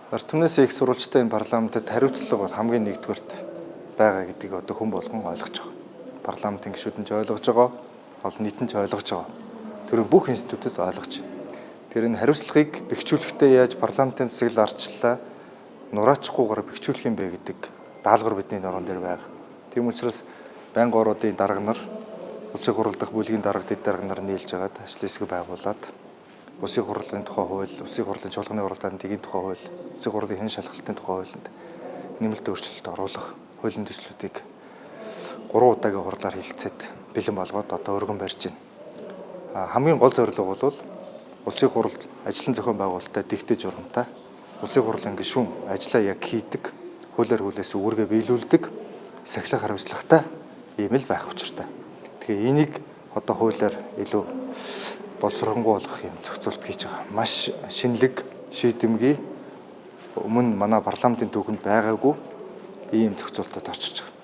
Ард түмнээс их сурвалжтай энэ парламентэд хариуцлага бол хамгийн нэгдүгээрт байгаа гэдгийг одоо хүн болгон ойлгож байгаа. Парламентын гишүүд нь ч ойлгож байгаа, олон нийт нь ч ойлгож байгаа. Тэр бүх институтээс ойлгож байна. Тэр энэ хариуцлагыг бэхжүүлэхдээ яаж парламентын засаглал арчлаа нураачгүйгээр бэхжүүлэх юм бэ гэдэг даалгавар бидний нуруунд дээр байгаа. Тийм учраас байнгын оруудын дарга нар, улсын хурал дахь бүлгийн дарга дэд дарга нар нийлж агаад ажил хэсэг байгуулад улсын хурлын тухай хууль, улсын хурлын чуулганы уралдааны дэгийн тухай хууль, улсын хурлын хэн шалгалтын тухай хуулинд нэмэлт өөрчлөлт оруулах хуулийн төслүүдийг 3 удаагийн хурлаар хэлэлцээд бэлэн болгоод одоо өргөн барьж байна. Хамгийн гол зорилго бол улсын хуралд ажлын зохион байгуулалтаа дэгдэж урамтай, улсын хурлын гишүүн ажлаа яг хийдэг, хуулиар хүлээс үүргээ биелүүлдэг, сахилах хариуцлагатай ийм л байх учиртай. Тэгэхээр энийг одоо хуулиар илүү боловсронгуй болгох юм зохицуулт хийж байгаа. Маш шинэлэг шийдэмгий өмнө манай парламентын түүхэнд байгаагүй ийм зохицуултад орчирч байгаа.